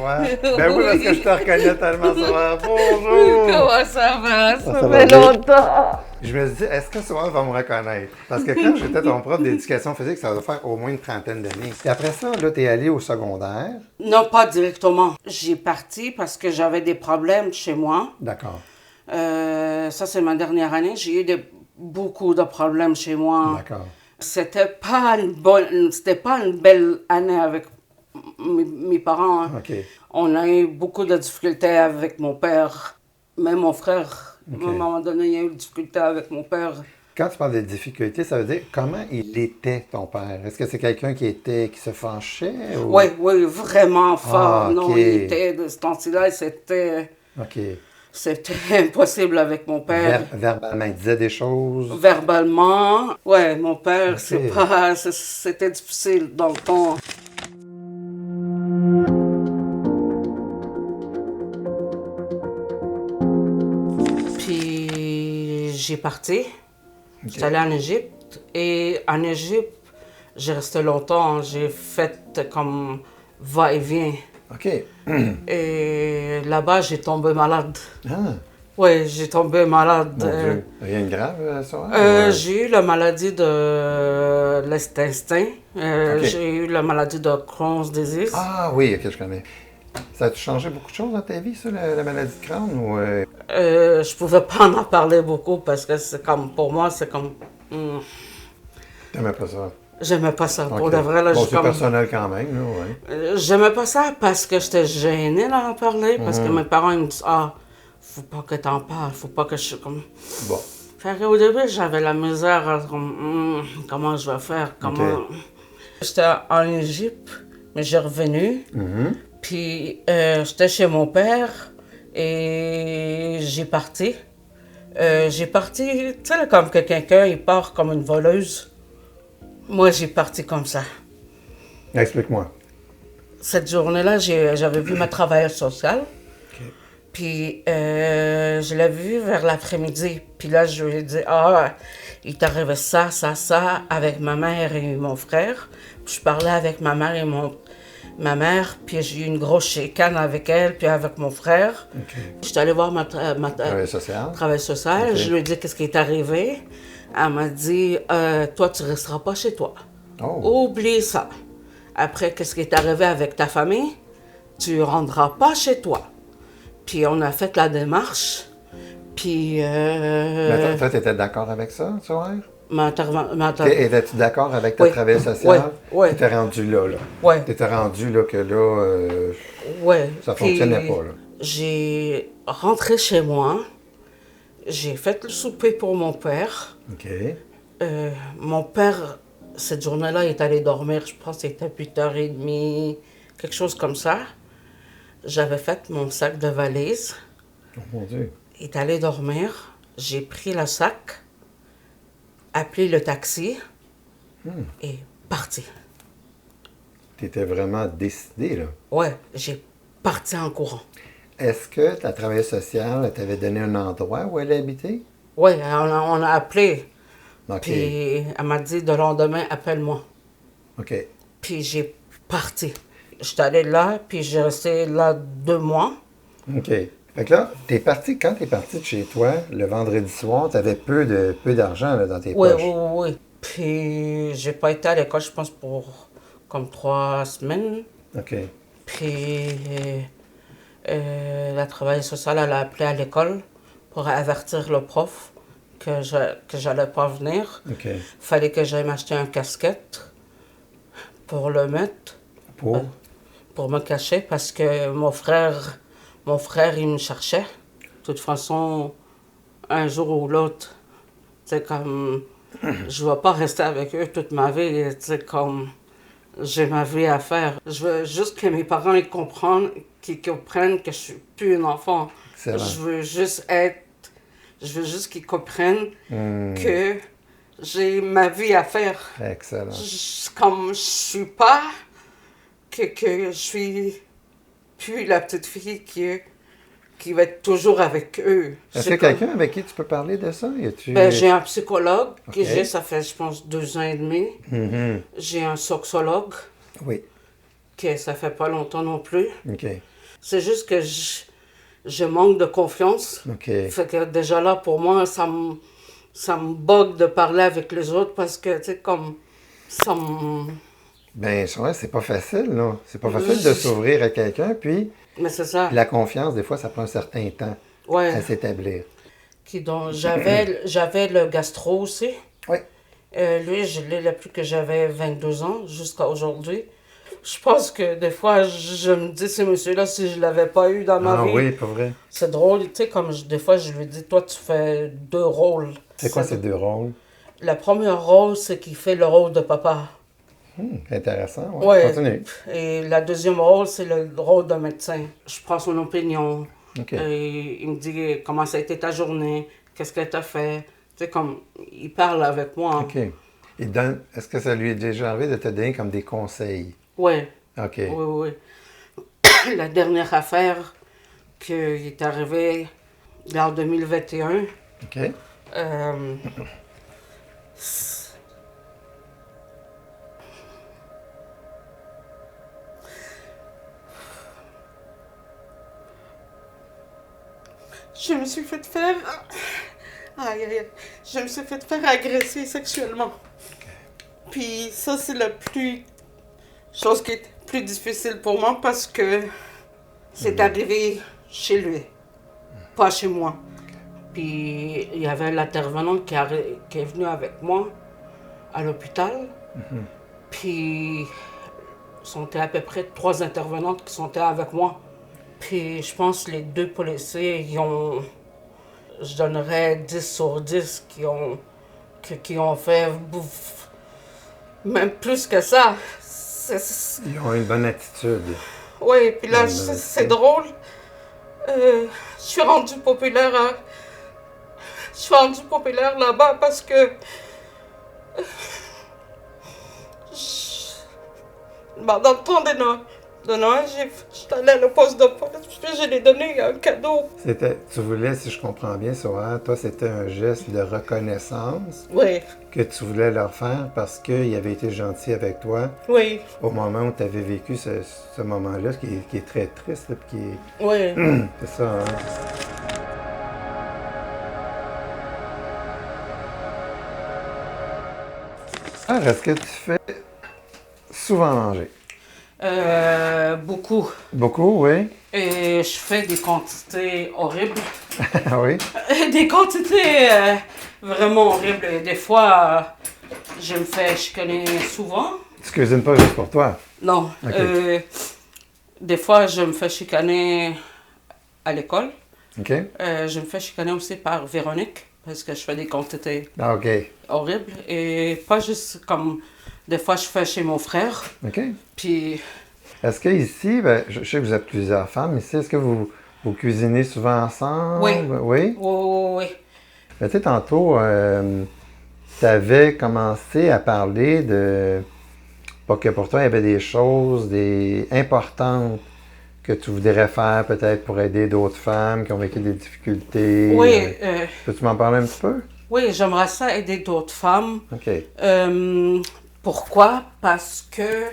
toi? Ben oui, parce que je te reconnais tellement souvent. Bonjour! Comment ça va? Ça Ça va fait bien. longtemps. Je me dis, est-ce que Soal va me reconnaître? Parce que quand j'étais ton prof d'éducation physique, ça doit faire au moins une trentaine d'années. Puis après ça, là, t'es allé au secondaire. Non, pas directement. J'ai parti parce que j'avais des problèmes chez moi. D'accord. Ça, c'est ma dernière année. J'ai eu beaucoup de problèmes chez moi. D'accord. C'était pas une belle année avec mes parents. Hein. OK. On a eu beaucoup de difficultés avec mon père. Même mon frère, OK. à un moment donné, il y a eu des difficultés avec mon père. Quand tu parles de difficultés, ça veut dire comment il était, ton père? Est-ce que c'est quelqu'un qui se fâchait? Ou... Oui, oui, vraiment fort. Ah, OK. Non, il était de ce temps-là, c'était OK. impossible avec mon père. Verbalement, il disait des choses. Verbalement, ouais, mon père, OK. c'était difficile dans le temps. Puis j'ai parti. J'étais allée en Égypte. Et en Égypte, j'ai resté longtemps. J'ai fait comme va-et-vient. OK. Et là-bas, j'ai tombé malade. Ah, Oui, j'ai tombé malade. mon Dieu. Rien de grave, ça? J'ai eu la maladie de l'intestin. Ok. J'ai eu la maladie de Crohn's disease. Ah oui, ok, je connais. Ça a-tu changé beaucoup de choses dans ta vie, ça, la maladie de Crohn? Ou, Je pouvais pas en parler beaucoup parce que c'est comme, pour moi, c'est comme... t'aimais pas ça? J'aimais pas ça. Pour Ok. de vrai, là, Bon, je c'est comme... personnel quand même, là, ouais. J'aimais pas ça parce que j'étais gênée d'en parler. Parce que mes parents, ils me disent, ah, faut pas que t'en parles, faut pas que je... Comme... Bon. Fait qu'au début, j'avais la misère, comme, comment je vais faire, comment... J'étais en Égypte, mais j'ai revenu. Puis j'étais chez mon père et j'ai parti. Tu sais, comme que quelqu'un, il part comme une voleuse. Moi, j'ai parti comme ça. Explique-moi. Cette journée-là, j'avais vu ma travailleuse sociale. OK. Puis je l'ai vu vers l'après-midi. Puis là, je lui ai dit, ah, il t'arrivait ça, avec ma mère et mon frère. Puis je parlais avec ma mère et ma mère, puis j'ai eu une grosse chicane avec elle, puis avec mon frère. OK. J'étais allée voir ma Travail social? travailleuse sociale. OK. Je lui ai dit qu'est-ce qui est arrivé. Elle m'a dit, toi, tu ne resteras pas chez toi. Oh. Oublie ça. Après, qu'est-ce qui est arrivé avec ta famille? Tu ne rendras pas chez toi. Puis on a fait la démarche. Puis... Mais toi, t'étais d'accord avec ça, tu vois? Étais-tu d'accord avec ta travail social? Oui. T'étais rendu là. Oui. T'étais rendu là que là, Oui. ça fonctionnait pas, là. J'ai rentré chez moi. J'ai fait le souper pour mon père. OK. Mon père, cette journée-là, il est allé dormir. Je pense que c'était 8h30, quelque chose comme ça. J'avais fait mon sac de valise. Oh mon Dieu. Il est allé dormir. J'ai pris le sac, appelé le taxi et parti. T'étais vraiment décidé, là. Ouais, j'ai parti en courant. Est-ce que ta travailleuse sociale t'avait donné un endroit où elle habitait? Oui, on a appelé. OK. Puis elle m'a dit, de lendemain, appelle-moi. OK. Puis j'ai parti. J'étais allée là, puis j'ai resté là 2 mois. OK. Fait que là, quand t'es parti de chez toi, le vendredi soir, t'avais peu d'argent là, dans tes Oui, poches. oui. Puis j'ai pas été à l'école, je pense, pour comme 3 semaines. OK. Puis la travailleuse sociale, elle a appelé à l'école pour avertir le prof que j'allais pas venir. OK. Fallait que j'aille m'acheter un casquette pour le mettre. Pour me cacher parce que mon frère, il me cherchait. De toute façon, un jour ou l'autre, c'est comme, je ne vais pas rester avec eux toute ma vie, c'est comme, j'ai ma vie à faire. Je veux juste que mes parents qu'ils comprennent que je suis plus un enfant. Excellent. Je veux juste qu'ils comprennent que j'ai ma vie à faire. Excellent. Comme je suis pas... que je suis plus la petite fille qui va être toujours avec eux. Est-ce qu'il y a quelqu'un avec qui tu peux parler de ça? J'ai un psychologue OK. ça fait, je pense, 2 ans et demi. Mm-hmm. J'ai un sexologue Oui. ça fait pas longtemps non plus. OK. C'est juste que je manque de confiance. OK. Fait que déjà là, pour moi, ça me bug de parler avec les autres parce que, tu sais, comme, ça me... Ben, ouais, c'est pas facile, là. C'est pas facile de s'ouvrir à quelqu'un, puis Mais c'est ça. la confiance, des fois, ça prend un certain temps à Ouais. s'établir. Donc, j'avais le gastro aussi. Oui. Lui, je l'ai depuis que j'avais 22 ans jusqu'à aujourd'hui. Je pense que des fois, je me dis, ce monsieur-là, si je l'avais pas eu dans ma Ah vie, oui, pas vrai. c'est drôle. Tu sais, comme des fois, je lui dis, toi, tu fais 2 rôles. C'est quoi ces 2 rôles? Le premier rôle, c'est qu'il fait le rôle de papa. Intéressant, ouais. Ouais. Continue. Et la deuxième rôle, c'est le rôle d'un médecin. Je prends son opinion. OK. Et il me dit comment ça a été ta journée, qu'est-ce que tu as fait. Tu sais, comme, il parle avec moi. OK. Est-ce que ça lui est déjà arrivé de te donner comme des conseils? Oui. OK. Oui. La dernière affaire qui est arrivée en 2021, OK. je me suis fait faire... Aïe, aïe, aïe. Je me suis fait faire agresser sexuellement. Puis ça, c'est la chose qui est plus difficile pour moi parce que c'est arrivé chez lui, pas chez moi. Puis il y avait l'intervenante qui est venue avec moi à l'hôpital. Puis sont à peu près 3 intervenantes qui sont avec moi. Puis je pense que les 2 policiers, je donnerais 10 sur 10 qui ont fait même plus que ça. Ils ont une bonne attitude. Oui, puis là, c'est drôle. Je suis rendue populaire là-bas parce que dans le temps de Noël, j'étais allée à le poste de police, puis je lui ai donné un cadeau. Tu voulais, si je comprends bien, Sohar, toi, c'était un geste de reconnaissance Oui, que tu voulais leur faire parce qu'ils avaient été gentils avec toi oui, au moment où tu avais vécu ce moment-là, qui est très triste, là, puis qui est... oui. C'est ça, hein? Alors, est-ce que tu fais souvent manger? Beaucoup. Beaucoup, oui. Et je fais des quantités horribles. Ah oui? Des quantités vraiment horribles. Et des fois, je me fais chicaner souvent. Tu cuisines pas juste pour toi? Non. Ok. Des fois, je me fais chicaner à l'école. OK? Je me fais chicaner aussi par Véronique parce que je fais des quantités Ah, OK. horribles. Et pas juste comme des fois je fais chez mon frère. OK. Puis Est-ce que ici, ben, je sais que vous êtes plusieurs femmes ici, est-ce que vous cuisinez souvent ensemble? Oui. Oui? oui. Ben, tu sais, tantôt, tu avais commencé à parler de... Pas que pour toi, il y avait des choses importantes que tu voudrais faire peut-être pour aider d'autres femmes qui ont vécu des difficultés. Oui. Peux-tu m'en parler un petit peu? Oui, j'aimerais ça aider d'autres femmes. OK. Pourquoi? Parce que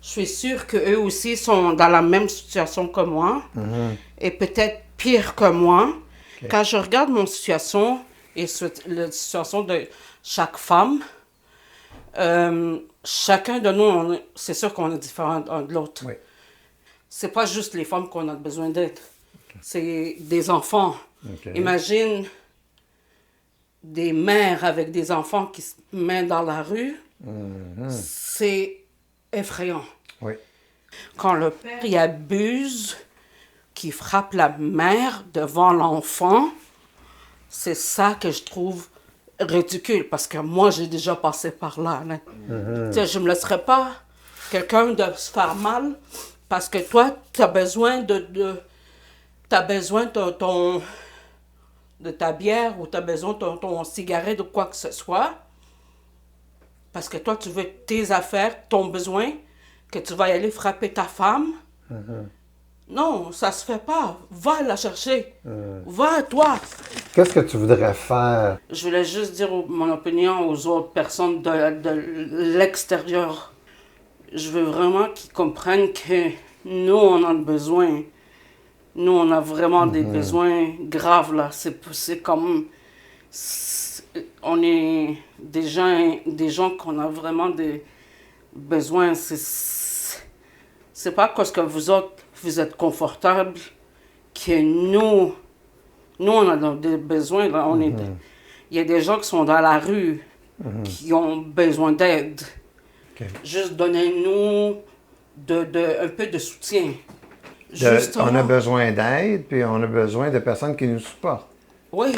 je suis sûre qu'eux aussi sont dans la même situation que moi et peut-être pire que moi. Ok. Quand je regarde mon situation et la situation de chaque femme, chacun de nous, c'est sûr qu'on est différents l'un de l'autre. Oui. C'est pas juste les femmes qu'on a besoin d'aide, c'est des enfants. OK. Imagine des mères avec des enfants qui se mettent dans la rue, c'est effrayant. Oui. Quand le père y abuse, qui frappe la mère devant l'enfant, c'est ça que je trouve ridicule, parce que moi, j'ai déjà passé par là. Là. Tu sais, je ne me laisserais pas quelqu'un de se faire mal, parce que toi, tu as besoin t'as besoin de ta bière ou tu as besoin de ton cigarette ou quoi que ce soit, parce que toi, tu veux tes affaires, ton besoin, que tu vas y aller frapper ta femme. Non, ça se fait pas. Va la chercher. Va, toi. Qu'est-ce que tu voudrais faire? Je voulais juste dire mon opinion aux autres personnes de l'extérieur. Je veux vraiment qu'ils comprennent que nous, on en a besoin. Nous, on a vraiment des besoins graves, là. C'est comme... On est des gens qu'on a vraiment des besoins. C'est pas parce que vous autres, vous êtes confortables que nous, on a des besoins, là. Il y a des gens qui sont dans la rue, qui ont besoin d'aide. OK. Juste donnez-nous un peu de soutien. On a besoin d'aide, puis on a besoin de personnes qui nous supportent. Oui.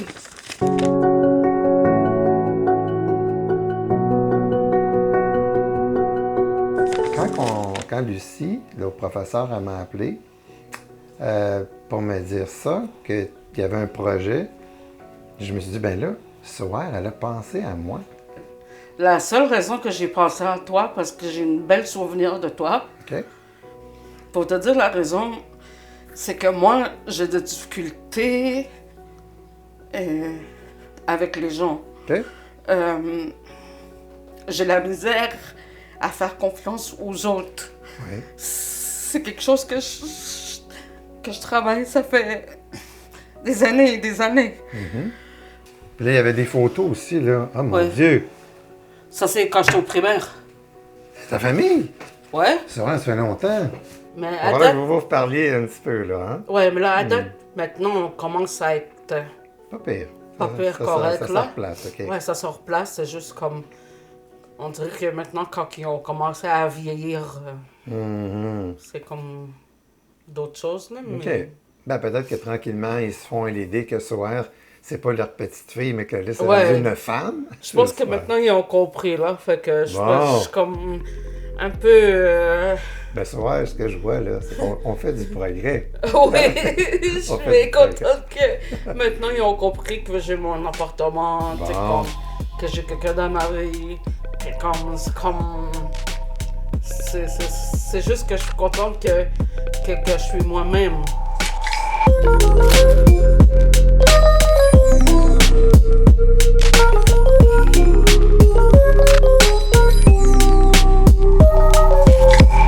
Quand Lucie, le professeur, elle m'a appelé pour me dire ça, qu'il y avait un projet, je me suis dit, ben là, ce soir, elle a pensé à moi. La seule raison que j'ai pensé à toi, parce que j'ai une belle souvenir de toi. OK. Pour te dire la raison, c'est que moi, j'ai des difficultés avec les gens. OK. J'ai la misère à faire confiance aux autres. Oui. C'est quelque chose que je travaille, ça fait des années et des années. Puis là, il y avait des photos aussi, là. Oh mon Ouais. Dieu! Ça, c'est quand j'étais au primaire. C'est ta famille! Ouais, C'est vrai, ça fait longtemps. mais Il à faudrait que date... vous vous parliez un petit peu, là. Hein? Ouais, mais là, à date, maintenant, on commence à être... Pas pire. Pas pire, correct, ça là. se replace, OK. Ouais, ça se replace, c'est juste comme... On dirait que maintenant, quand ils ont commencé à vieillir, c'est comme d'autres choses, là, mais... OK. Ben, peut-être que tranquillement, ils se font l'idée que ce soir, c'est pas leur petite fille, mais que là, c'est Ouais. rendu une femme. Je pense que Ce soir. maintenant, ils ont compris, là. Fait que je Bon. suis comme un peu... Ben, ce soir, ce que je vois, là, c'est qu'on fait du progrès. Oui, je On fait suis du contente que maintenant, ils ont compris que j'ai mon appartement, tu sais, Bon. que j'ai quelqu'un dans ma vie. Et c'est juste que je suis contente que je suis moi-même.